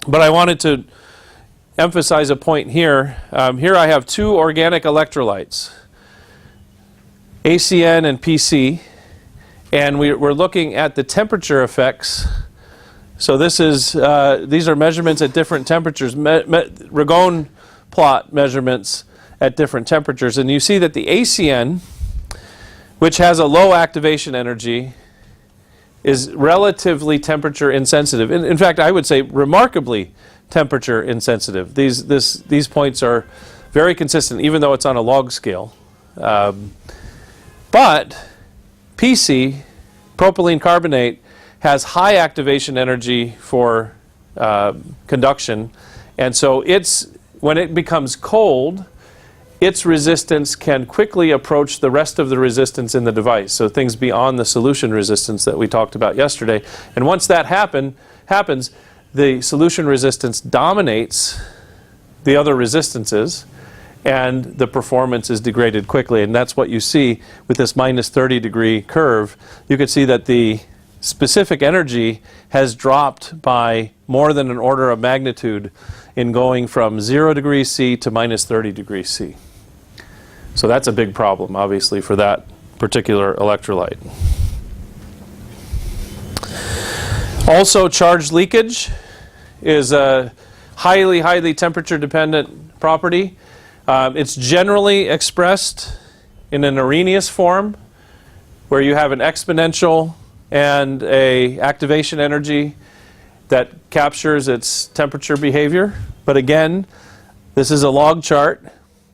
But I wanted to emphasize a point here. Here I have two organic electrolytes, ACN and PC, and we're looking at the temperature effects. So this is these are measurements at different temperatures, Ragone plot measurements at different temperatures, and you see that the ACN, which has a low activation energy, is relatively temperature insensitive. In fact, I would say remarkably temperature insensitive. These points are very consistent, even though it's on a log scale. But PC, propylene carbonate, has high activation energy for conduction, and so when it becomes cold, its resistance can quickly approach the rest of the resistance in the device, so things beyond the solution resistance that we talked about yesterday. And once that happens, the solution resistance dominates the other resistances, and the performance is degraded quickly. And that's what you see with this minus 30 degree curve. You can see that the specific energy has dropped by more than an order of magnitude in going from 0 degrees C to minus 30 degrees C. So that's a big problem, obviously, for that particular electrolyte. Also, charge leakage is a highly temperature dependent property. It's generally expressed in an Arrhenius form, where you have an exponential and a activation energy that captures its temperature behavior. But again, this is a log chart,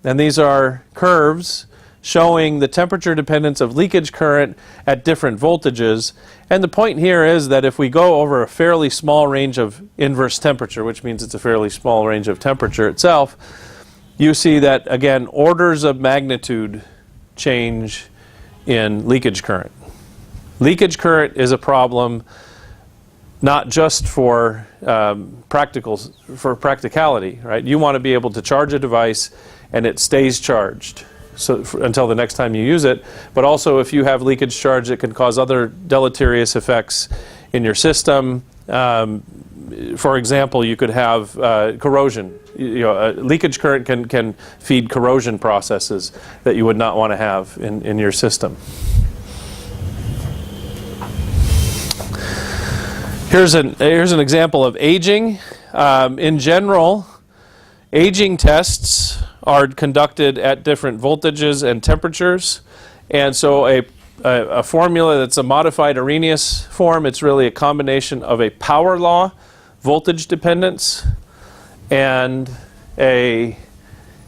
and these are curves showing the temperature dependence of leakage current at different voltages. And the point here is that if we go over a fairly small range of inverse temperature, which means it's a fairly small range of temperature itself, you see that, again, orders of magnitude change in leakage current. Leakage current is a problem not just for practicality, right? You want to be able to charge a device and it stays charged until the next time you use it. But also, if you have leakage charge, it can cause other deleterious effects in your system. For example, you could have corrosion. Leakage current can feed corrosion processes that you would not want to have in your system. Here's an example of aging. In general, aging tests are conducted at different voltages and temperatures, and so a formula that's a modified Arrhenius form, it's really a combination of a power law voltage dependence and a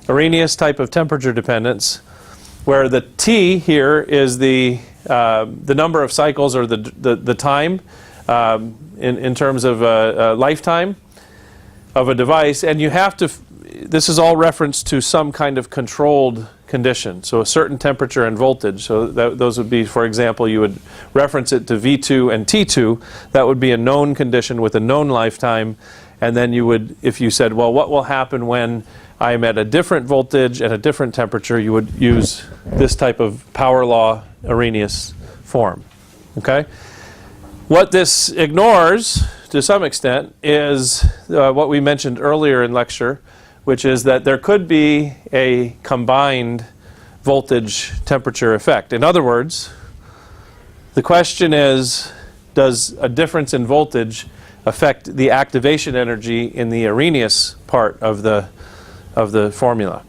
Arrhenius type of temperature dependence, where the T here is the number of cycles, or the time in terms of lifetime of a device, and you have to. This is all referenced to some kind of controlled condition, so a certain temperature and voltage. So those would be, for example, you would reference it to V2 and T2. That would be a known condition with a known lifetime. And then you would, if you said, well, what will happen when I'm at a different voltage and a different temperature, you would use this type of power law Arrhenius form. Okay? What this ignores, to some extent, is what we mentioned earlier in lecture, which is that there could be a combined voltage temperature effect. In other words, the question is, does a difference in voltage affect the activation energy in the Arrhenius part of the formula?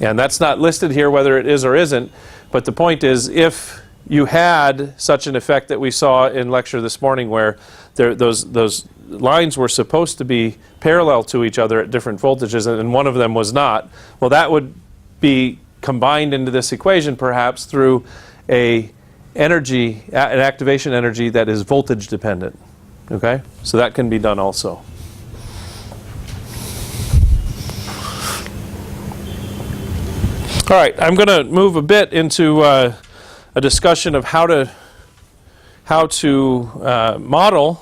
And that's not listed here whether it is or isn't, but the point is, if you had such an effect that we saw in lecture this morning, where those lines were supposed to be parallel to each other at different voltages, and one of them was not, well, that would be combined into this equation perhaps through an activation energy that is voltage dependent. Okay? So that can be done also. All right, I'm going to move a bit into a discussion of how to model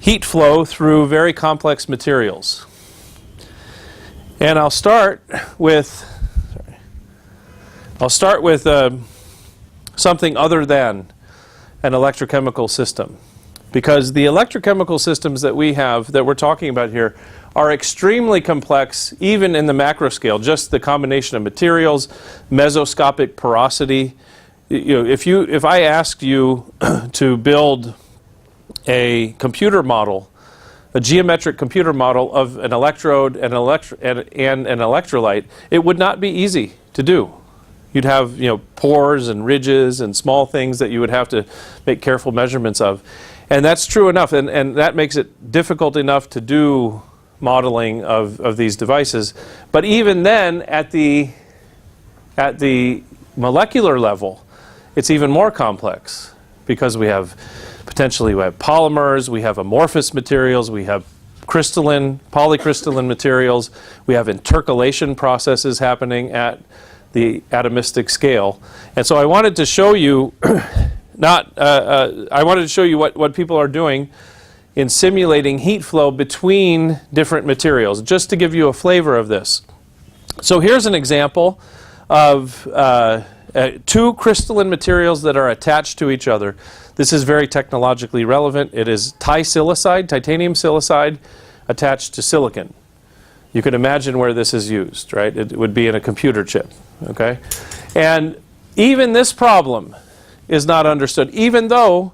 heat flow through very complex materials. And I'll start with something other than an electrochemical system. because the electrochemical systems that we have, that we're talking about here, are extremely complex, even in the macro scale. Just the combination of materials, mesoscopic porosity. You know, if I asked you to build a computer model, a geometric computer model of an electrode and an electrolyte, it would not be easy to do. You'd have, you know, pores and ridges and small things that you would have to make careful measurements of. And that's true enough, and that makes it difficult enough to do modeling of these devices. But even then, at the molecular level, it's even more complex, because we have polymers, we have amorphous materials, we have crystalline, polycrystalline materials, we have intercalation processes happening at the atomistic scale. And so I wanted to show you I wanted to show you what people are doing in simulating heat flow between different materials, just to give you a flavor of this. So here's an example of two crystalline materials that are attached to each other. This is very technologically relevant. It is titanium silicide attached to silicon. You can imagine where this is used, right? It would be in a computer chip, okay? And even this problem is not understood, even though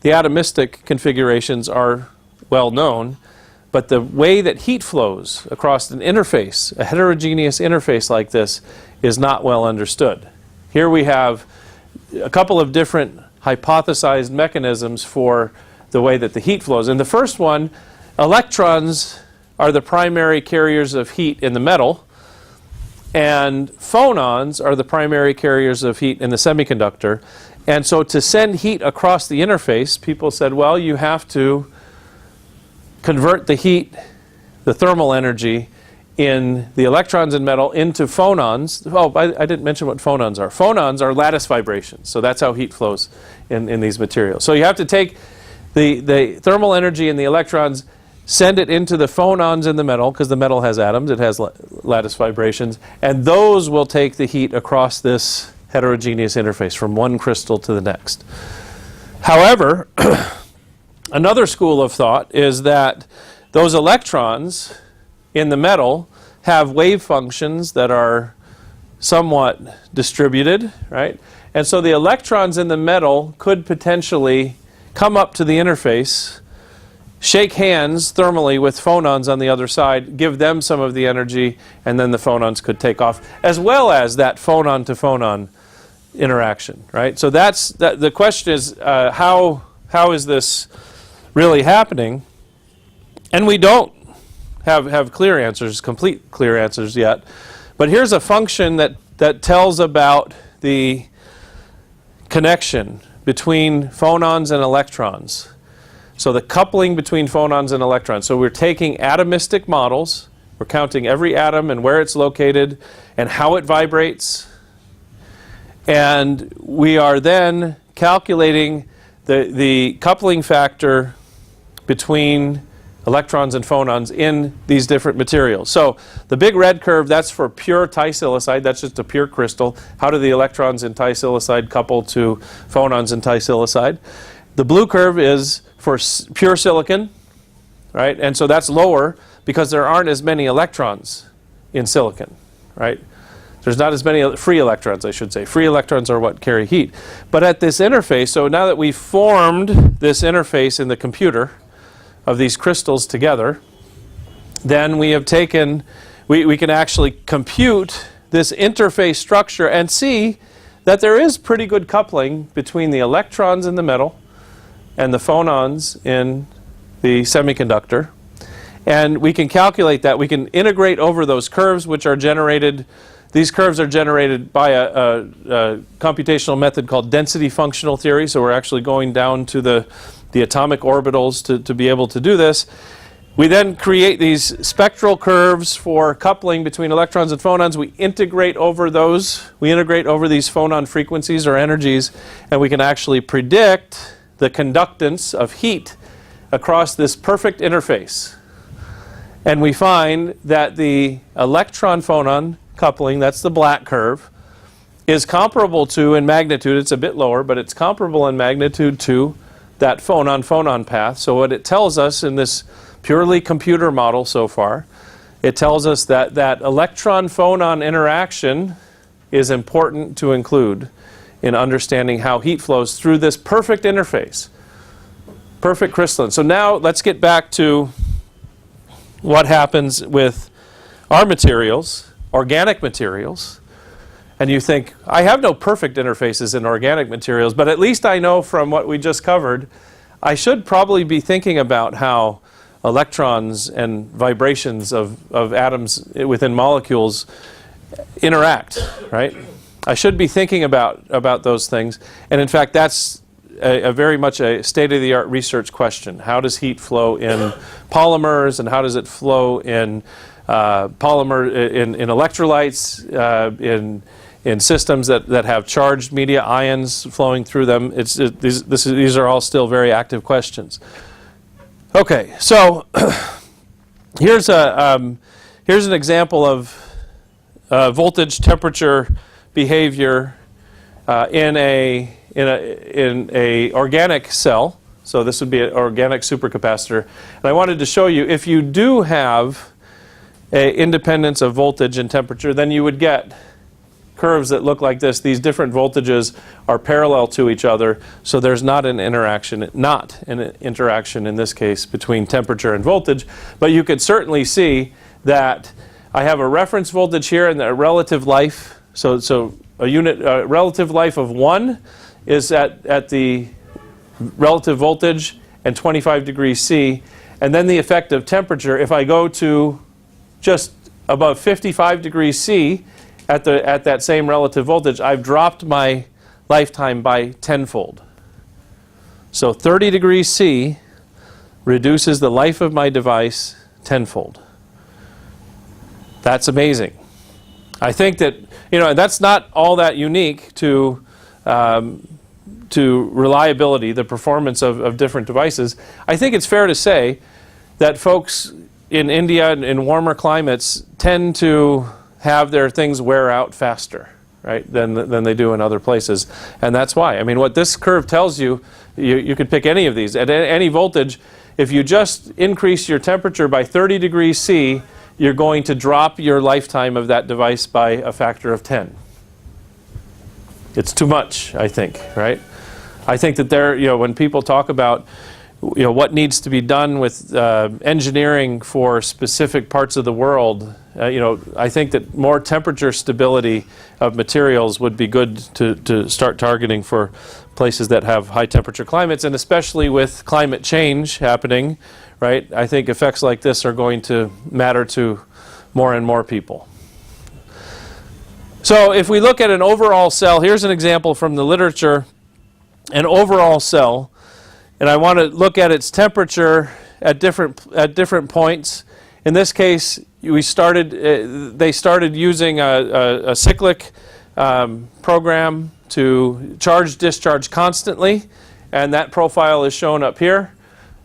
the atomistic configurations are well known, but the way that heat flows across an interface, a heterogeneous interface like this, is not well understood. Here we have a couple of different hypothesized mechanisms for the way that the heat flows. In the first one, electrons are the primary carriers of heat in the metal, and phonons are the primary carriers of heat in the semiconductor. And so to send heat across the interface, people said, well, you have to convert the heat, the thermal energy, in the electrons in metal into phonons. Oh, I didn't mention what phonons are. Phonons are lattice vibrations, so that's how heat flows in these materials. So you have to take the thermal energy in the electrons, send it into the phonons in the metal, because the metal has atoms, it has lattice vibrations, and those will take the heat across this heterogeneous interface from one crystal to the next. However, another school of thought is that those electrons in the metal have wave functions that are somewhat distributed, right? And so the electrons in the metal could potentially come up to the interface, shake hands thermally with phonons on the other side, give them some of the energy, and then the phonons could take off, as well as that phonon to phonon interaction, right? So the question is, how is this really happening? And we don't have clear answers, complete clear answers yet. But here's a function that tells about the connection between phonons and electrons. So the coupling between phonons and electrons. So we're taking atomistic models, we're counting every atom and where it's located and how it vibrates, and we are then calculating the coupling factor between electrons and phonons in these different materials. So the big red curve, that's for pure tisilicide, that's just a pure crystal. How do the electrons in tisilicide couple to phonons in tisilicide? The blue curve is for pure silicon, right? And so that's lower because there aren't as many electrons in silicon, right? There's not as many free electrons, I should say. Free electrons are what carry heat. But at this interface, so now that we've formed this interface in the computer of these crystals together, then we have taken, we can actually compute this interface structure and see that there is pretty good coupling between the electrons in the metal and the phonons in the semiconductor. And we can calculate that. We can integrate over those curves, which are generated. These curves are generated by a computational method called density functional theory. So we're actually going down to the atomic orbitals to be able to do this. We then create these spectral curves for coupling between electrons and phonons. We integrate over those. We integrate over these phonon frequencies or energies, and we can actually predict the conductance of heat across this perfect interface. And we find that the electron-phonon coupling, that's the black curve, is comparable to, in magnitude, it's a bit lower, but it's comparable in magnitude to that phonon-phonon path. So what it tells us in this purely computer model so far, it tells us that that electron-phonon interaction is important to include in understanding how heat flows through this perfect interface. Perfect crystalline. So now let's get back to what happens with our materials, organic materials. And you think, I have no perfect interfaces in organic materials, but at least I know from what we just covered, I should probably be thinking about how electrons and vibrations of atoms within molecules interact, right? I should be thinking about those things. And in fact, that's a very much a state-of-the-art research question. How does heat flow in polymers, and how does it flow in in electrolytes, in systems that have charged media, ions flowing through them? These are all still very active questions. Okay, so here's an example of voltage temperature behavior in a organic cell. So this would be an organic supercapacitor. And I wanted to show you, if you do have an independence of voltage and temperature, then you would get curves that look like this. These different voltages are parallel to each other, so there's not an interaction in this case between temperature and voltage. But you could certainly see that I have a reference voltage here and a relative life. So a relative life of 1 is at the relative voltage and 25 degrees C. And then the effect of temperature, if I go to just above 55 degrees C at that same relative voltage, I've dropped my lifetime by tenfold. So 30 degrees C reduces the life of my device tenfold. That's amazing. I think that, that's not all that unique to reliability, the performance of different devices. I think it's fair to say that folks in India and in warmer climates tend to have their things wear out faster, right, than they do in other places. And that's why. I mean, what this curve tells you, you could pick any of these. At any voltage, if you just increase your temperature by 30 degrees C, you're going to drop your lifetime of that device by a factor of 10. It's too much, I think, right? I think that when people talk about what needs to be done with engineering for specific parts of the world, I think that more temperature stability of materials would be good to start targeting for places that have high temperature climates, and especially with climate change happening, right? I think effects like this are going to matter to more and more people. So if we look at an overall cell, here's an example from the literature, an overall cell, and I want to look at its temperature at different points. In this case, they started using a cyclic program to charge-discharge constantly, and that profile is shown up here.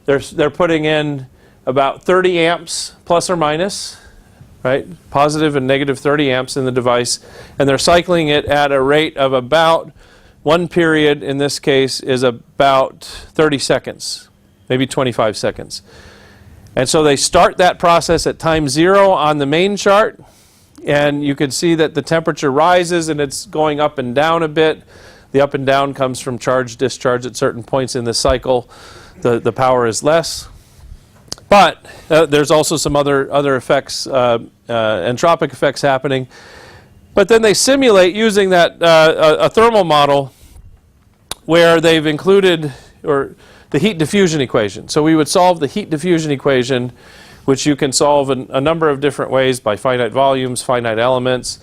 They're putting in about 30 amps plus or minus, right? Positive and negative 30 amps in the device, and they're cycling it at a rate of about, one period in this case is about 30 seconds, maybe 25 seconds. And so they start that process at time 0 on the main chart, and you can see that the temperature rises and it's going up and down a bit. The up and down comes from charge-discharge at certain points in the cycle. The power is less. But there's also some other effects, entropic effects happening. But then they simulate using that a thermal model where they've included the heat diffusion equation. So we would solve the heat diffusion equation, which you can solve in a number of different ways by finite volumes, finite elements,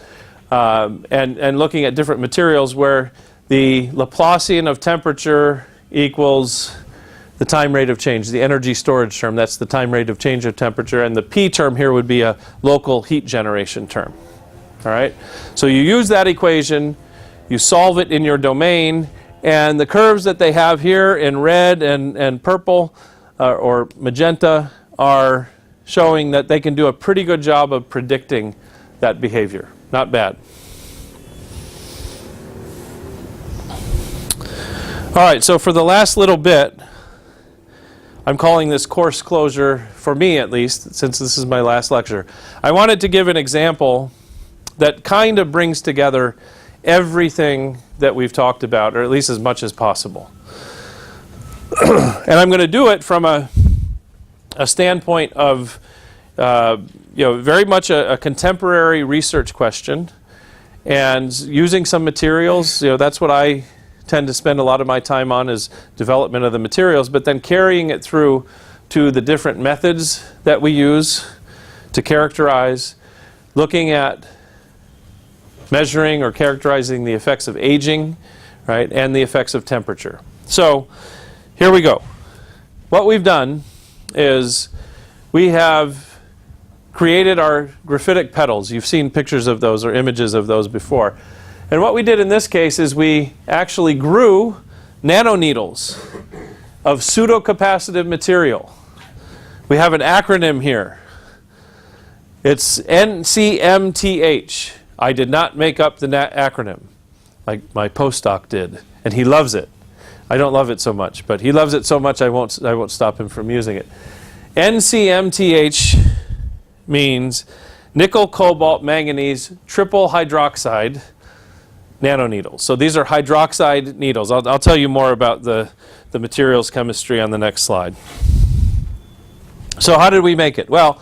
and looking at different materials where the Laplacian of temperature equals the time rate of change, the energy storage term. That's the time rate of change of temperature, and the P term here would be a local heat generation term. All right? So you use that equation, you solve it in your domain, and the curves that they have here in red and purple or magenta are showing that they can do a pretty good job of predicting that behavior. Not bad. All right, so for the last little bit, I'm calling this course closure, for me at least, since this is my last lecture. I wanted to give an example that kind of brings together everything that we've talked about, or at least as much as possible. And I'm going to do it from a standpoint of very much a contemporary research question, and using some materials. That's what I tend to spend a lot of my time on, is development of the materials, but then carrying it through to the different methods that we use to characterize, looking at measuring or characterizing the effects of aging, right, and the effects of temperature. So here we go. What we've done is we have created our graphitic petals. You've seen pictures of those or images of those before. And what we did in this case is we actually grew nanoneedles of pseudocapacitive material. We have an acronym here. It's NCMTH. I did not make up the acronym, like my postdoc did, and he loves it. I don't love it so much, but he loves it so much I won't stop him from using it. NCMTH means nickel, cobalt, manganese, triple hydroxide nanoneedles. So these are hydroxide needles. I'll tell you more about the materials chemistry on the next slide. So how did we make it? Well,